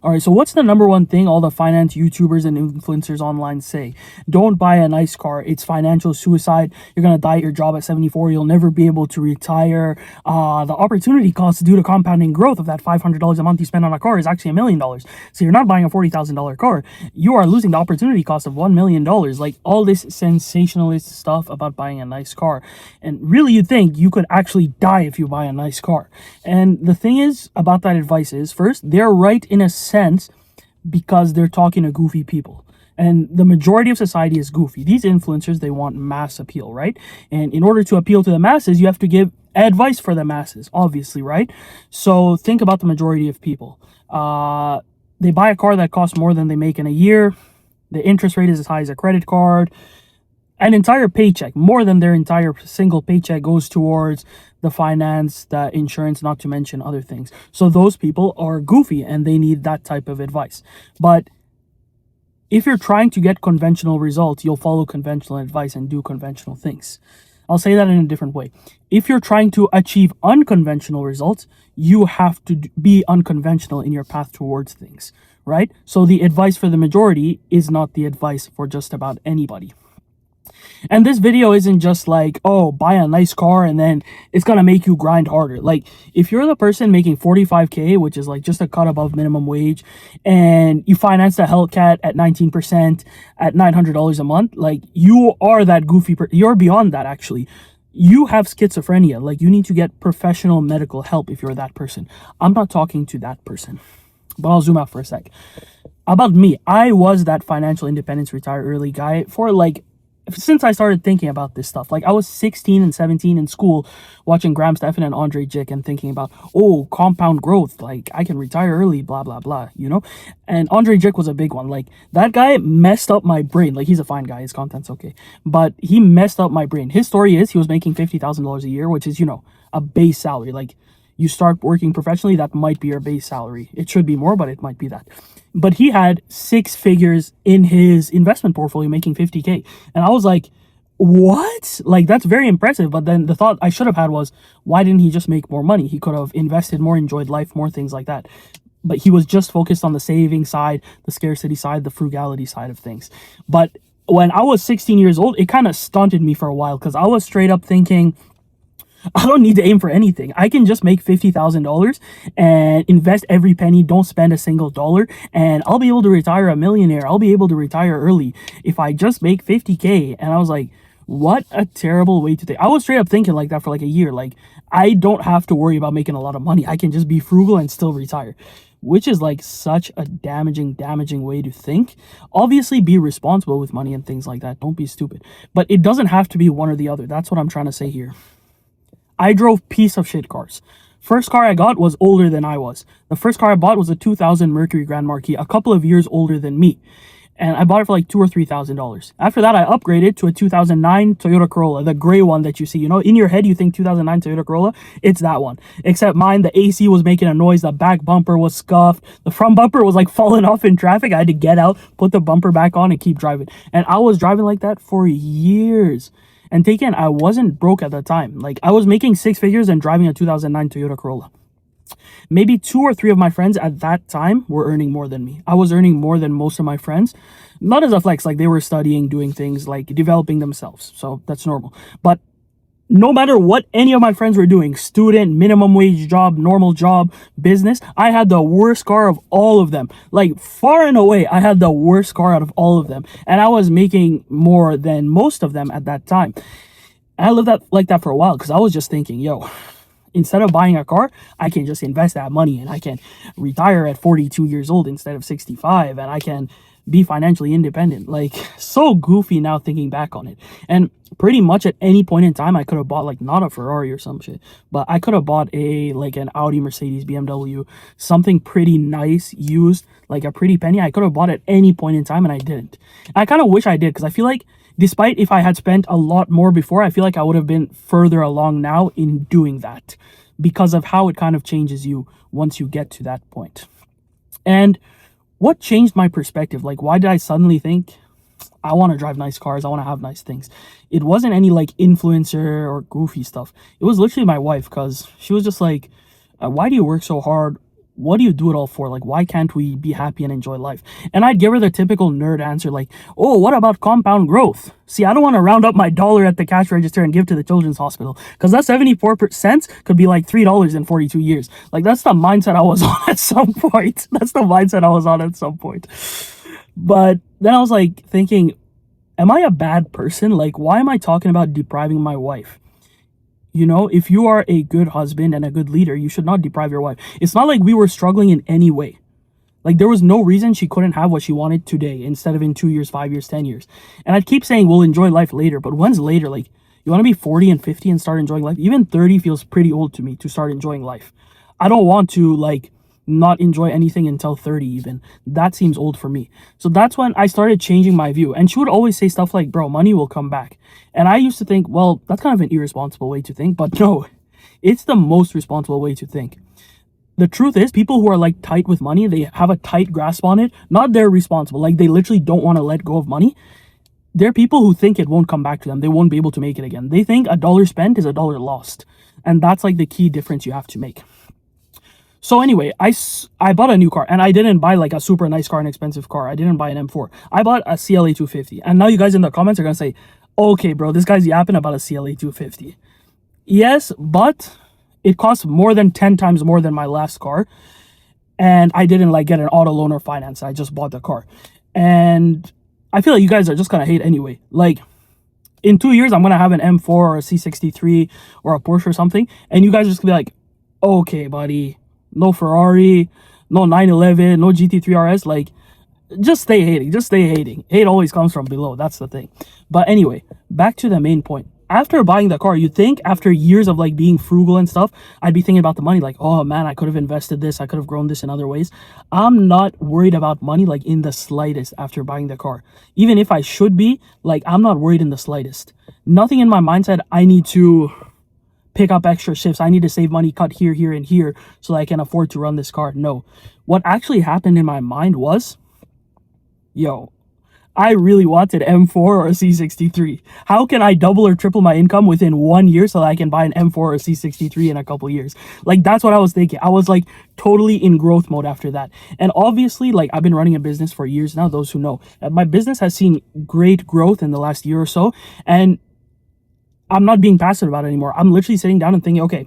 All right, so what's the number one thing all the finance YouTubers and influencers online say? Don't buy a nice car. It's financial suicide. You're going to die at your job at 74. You'll never be able to retire. The opportunity cost due to compounding growth of that $500 a month you spend on a car is actually $1 million. So you're not buying a $40,000 car. You are losing the opportunity cost of $1 million. Like all this sensationalist stuff about buying a nice car. And really, you'd think you could actually die if you buy a nice car. And the thing is about that advice is, first, they're right in a sense because they're talking to goofy people, and the majority of society is goofy. These influencers, they want mass appeal, right? And in order to appeal to the masses, you have to give advice for the masses, obviously, right? So think about the majority of people. They buy a car that costs more than they make in a year. The interest rate is as high as a credit card. An entire paycheck, more than their entire single paycheck, goes towards the finance, the insurance, not to mention other things. So those people are goofy and they need that type of advice. But if you're trying to get conventional results, you'll follow conventional advice and do conventional things. I'll say that in a different way. If you're trying to achieve unconventional results, you have to be unconventional in your path towards things, right? So the advice for the majority is not the advice for just about anybody. And this video isn't just like, oh, buy a nice car and then it's gonna make you grind harder. Like, if you're the person making 45K, which is like just a cut above minimum wage, and you finance the Hellcat at 19% at $900 a month, like, you are that goofy you're beyond that, actually. You have schizophrenia. Like, you need to get professional medical help if you're that person. I'm not talking to that person, but I'll zoom out for a sec. About me, I was that financial independence, retire early guy for like, since I started thinking about this stuff. Like, I was 16 and 17 in school watching Graham Stephan and Andre Jick and thinking about, oh, compound growth, like I can retire early, blah blah blah, you know. And Andre Jick was a big one. Like, that guy messed up my brain. Like, he's a fine guy, his content's okay, but he messed up my brain. His story is he was making $50,000 a year, which is, you know, a base salary. Like, you start working professionally, that might be your base salary. It should be more, but it might be that. But he had 6 figures in his investment portfolio making 50K. And I was like, what? Like, that's very impressive. But then the thought I should have had was, why didn't he just make more money? He could have invested more, enjoyed life more, things like that. But he was just focused on the saving side, the scarcity side, the frugality side of things. But when I was 16 years old, it kind of stunted me for a while, because I was straight up thinking, I don't need to aim for anything. I can just make $50,000 and invest every penny, don't spend a single dollar, and I'll be able to retire a millionaire. I'll be able to retire early if I just make 50K. And I was like, what a terrible way to think. I was straight up thinking like that for like a year. Like, I don't have to worry about making a lot of money. I can just be frugal and still retire, which is like such a damaging way to think. Obviously, be responsible with money and things like that. Don't be stupid. But it doesn't have to be one or the other. That's what I'm trying to say here. I drove piece of shit cars. First car I got was older than I was. The first car I bought was a 2000 Mercury Grand Marquis, a couple of years older than me. And I bought it for like $2,000 or $3,000. After that, I upgraded to a 2009 Toyota Corolla, the gray one that you see. You know, in your head, you think 2009 Toyota Corolla. It's that one. Except mine, the AC was making a noise. The back bumper was scuffed. The front bumper was like falling off in traffic. I had to get out, put the bumper back on, and keep driving. And I was driving like that for years. And take in, I wasn't broke at the time. Like, I was making 6 figures and driving a 2009 Toyota Corolla. Maybe 2 or 3 of my friends at that time were earning more than me. I was earning more than most of my friends. Not as a flex, like they were studying, doing things, like developing themselves. So that's normal. But no matter what any of my friends were doing, student, minimum wage job, normal job, business, I had the worst car of all of them. Like, far and away, I had the worst car out of all of them. And I was making more than most of them at that time. And I lived like that for a while, because I was just thinking, yo, instead of buying a car, I can just invest that money and I can retire at 42 years old instead of 65, and I can be financially independent. Like, so goofy now thinking back on it. And pretty much at any point in time, I could have bought, like, not a Ferrari or some shit, but I could have bought an Audi, Mercedes, BMW, something pretty nice, used, like a pretty penny. I could have bought at any point in time, and I didn't. I kind of wish I did, because I feel like, despite if I had spent a lot more before, I feel like I would have been further along now in doing that, because of how it kind of changes you once you get to that point. And what changed my perspective? Like, why did I suddenly think, I want to drive nice cars, I want to have nice things? It wasn't any, like, influencer or goofy stuff. It was literally my wife, because she was just like, why do you work so hard? what do you do it all for? Like, why can't we be happy and enjoy life? And I'd give her the typical nerd answer, like, oh, what about compound growth? See, I don't want to round up my dollar at the cash register and give to the children's hospital, because that 74% could be like $3 in 42 years. Like, that's the mindset I was on at some point. That's the mindset I was on at some point. But then I was like thinking, am I a bad person? Like, why am I talking about depriving my wife? You know, if you are a good husband and a good leader, you should not deprive your wife. It's not like we were struggling in any way. Like, there was no reason she couldn't have what she wanted today instead of in 2 years, 5 years, 10 years. And I'd keep saying we'll enjoy life later, but when's later? Like, you want to be 40 and 50 and start enjoying life? Even 30 feels pretty old to me to start enjoying life. I don't want to, like, not enjoy anything until 30 even. That seems old for me. So that's when I started changing my view. And she would always say stuff like, bro, money will come back. And I used to think, well, that's kind of an irresponsible way to think. But no, it's the most responsible way to think. The truth is, people who are like tight with money, they have a tight grasp on it. Not they're responsible. Like, they literally don't want to let go of money. They're people who think it won't come back to them. They won't be able to make it again. They think a dollar spent is a dollar lost. And that's like the key difference you have to make. So anyway, I bought a new car, and I didn't buy like a super nice car, an expensive car. I didn't buy an M4. I bought a CLA 250. And now you guys in the comments are going to say, okay, bro, this guy's yapping about a CLA 250. Yes, but it costs more than 10 times more than my last car. And I didn't like get an auto loan or finance. I just bought the car. And I feel like you guys are just going to hate anyway. Like, in 2 years, I'm going to have an M4 or a C63 or a Porsche or something. And you guys are just going to be like, okay, buddy. No Ferrari, no 911, no GT3 RS. Like, just stay hating. Just stay hating. Hate always comes from below. That's the thing. But anyway, back to the main point. After buying the car, you think after years of like being frugal and stuff, I'd be thinking about the money. Like, oh man, I could have invested this. I could have grown this in other ways. I'm not worried about money like in the slightest after buying the car. Even if I should be, like, I'm not worried in the slightest. Nothing in my mind said I need to pick up extra shifts. I need to save money, cut here, here, and here so that I can afford to run this car. No. What actually happened in my mind was, yo, I really wanted M4 or a C63. How can I double or triple my income within 1 year so that I can buy an M4 or a C63 in a couple years? Like, that's what I was thinking. I was like totally in growth mode after that. And obviously, like, I've been running a business for years now, those who know. My business has seen great growth in the last year or so. And I'm not being passive about it anymore. I'm literally sitting down and thinking, okay,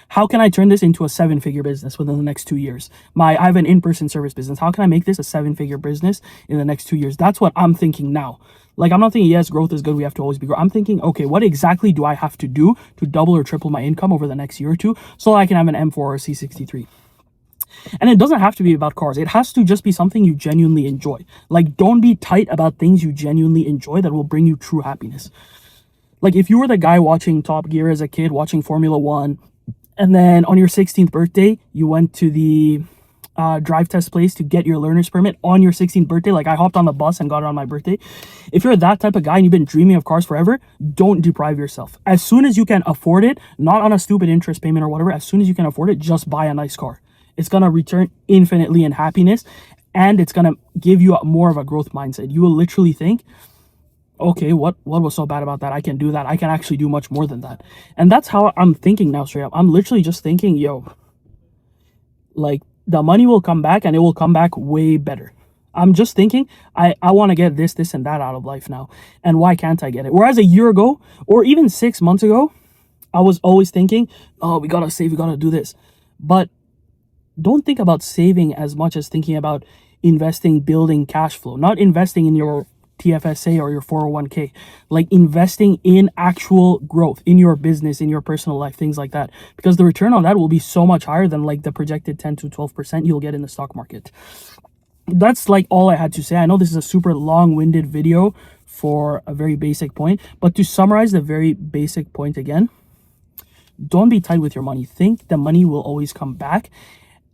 how can I turn this into a 7-figure business within the next 2 years? I have an in-person service business. How can I make this a 7-figure business in the next 2 years? That's what I'm thinking now. Like, I'm not thinking, yes, growth is good. We have to always be growing. I'm thinking, okay, what exactly do I have to do to double or triple my income over the next year or two so I can have an M4 or a C63? And it doesn't have to be about cars. It has to just be something you genuinely enjoy. Like, don't be tight about things you genuinely enjoy that will bring you true happiness. Like, if you were the guy watching Top Gear as a kid, watching Formula One, and then on your 16th birthday, you went to the drive test place to get your learner's permit on your 16th birthday, like I hopped on the bus and got it on my birthday. If you're that type of guy and you've been dreaming of cars forever, don't deprive yourself. As soon as you can afford it, not on a stupid interest payment or whatever, as soon as you can afford it, just buy a nice car. It's going to return infinitely in happiness, and it's going to give you more of a growth mindset. You will literally think, okay, what was so bad about that? I can do that. I can actually do much more than that. And that's how I'm thinking now, straight up. I'm literally just thinking, yo, like, the money will come back, and it will come back way better. I'm just thinking, I want to get this, and that out of life now. And why can't I get it? Whereas a year ago, or even 6 months ago, I was always thinking, oh, we got to save, we got to do this. But don't think about saving as much as thinking about investing, building cash flow. Not investing in your TFSA or your 401k, like investing in actual growth in your business, in your personal life, things like that, because the return on that will be so much higher than like the projected 10 to 12% you'll get in the stock market. That's like all I had to say. I know this is a super long-winded video for a very basic point, but to summarize the very basic point again, don't be tight with your money. Think the money will always come back.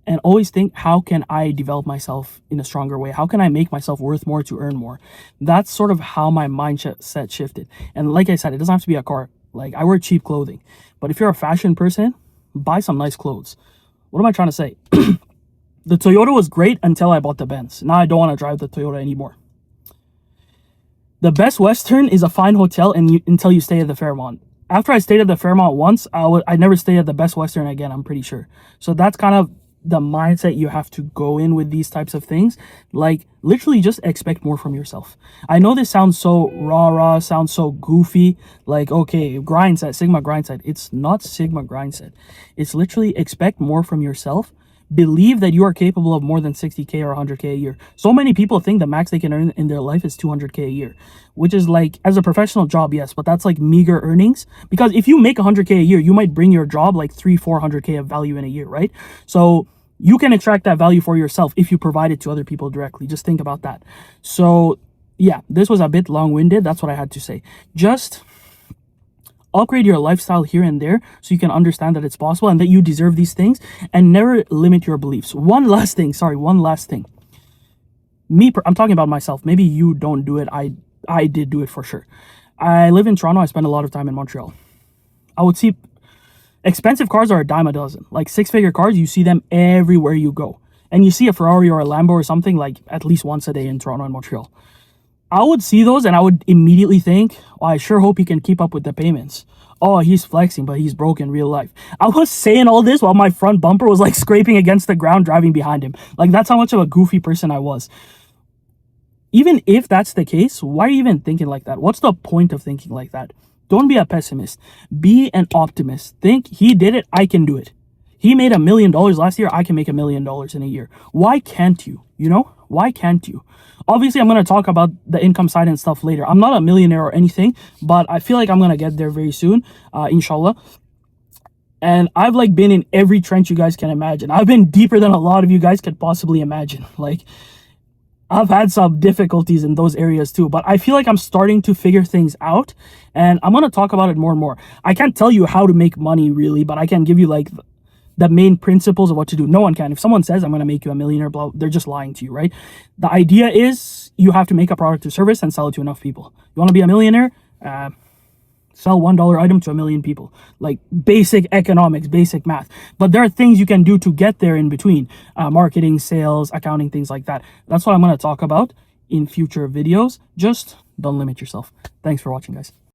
And always think, how can I develop myself in a stronger way? How can I make myself worth more to earn more? That's sort of how my mindset shifted. And like I said, it doesn't have to be a car. Like, I wear cheap clothing. But if you're a fashion person, buy some nice clothes. What am I trying to say? The Toyota was great until I bought the Benz. Now I don't want to drive the Toyota anymore. The Best Western is a fine hotel until you stay at the Fairmont. After I stayed at the Fairmont once, I never stayed at the Best Western again, I'm pretty sure. So that's kind of the mindset you have to go in with these types of things. Like, literally just expect more from yourself. I know this sounds so rah, sounds so goofy, like, okay, grind set, Sigma grind set. It's not Sigma grind set. It's literally expect more from yourself. Believe that you are capable of more than 60K or 100K a year. So many people think the max they can earn in their life is 200K a year, which is like, as a professional job, yes, but that's like meager earnings. Because if you make 100K a year, you might bring your job like 300-400K of value in a year, right? So you can extract that value for yourself if you provide it to other people directly. Just think about that. So yeah, this was a bit long-winded. That's what I had to say. Just upgrade your lifestyle here and there so you can understand that it's possible and that you deserve these things, and never limit your beliefs. One last thing. I'm talking about myself. Maybe you don't do it. I did do it for sure. I live in Toronto. I spend a lot of time in Montreal. I would see expensive cars are a dime a dozen. Like six-figure cars, you see them everywhere you go. And you see a Ferrari or a Lambo or something like at least once a day in Toronto and Montreal. I would see those and I would immediately think, oh, I sure hope he can keep up with the payments. Oh, he's flexing, but he's broke in real life. I was saying all this while my front bumper was like scraping against the ground driving behind him. Like, that's how much of a goofy person I was. Even if that's the case, why are you even thinking like that? What's the point of thinking like that? Don't be a pessimist. Be an optimist. Think, he did it, I can do it. He made $1 million last year, I can make $1 million in a year. Why can't you? You know? Why can't you? Obviously, I'm going to talk about the income side and stuff later. I'm not a millionaire or anything, but I feel like I'm going to get there very soon, inshallah. And I've like been in every trench you guys can imagine. I've been deeper than a lot of you guys could possibly imagine. Like, I've had some difficulties in those areas too, but I feel like I'm starting to figure things out, and I'm going to talk about it more and more. I can't tell you how to make money really, but I can give you like the main principles of what to do. No one can. If someone says, I'm going to make you a millionaire, blah, they're just lying to you, right? The idea is you have to make a product or service and sell it to enough people. You want to be a millionaire? Sell $1 item to 1 million people. Like basic economics, basic math. But there are things you can do to get there in between. Marketing, sales, accounting, things like that. That's what I'm going to talk about in future videos. Just don't limit yourself. Thanks for watching, guys.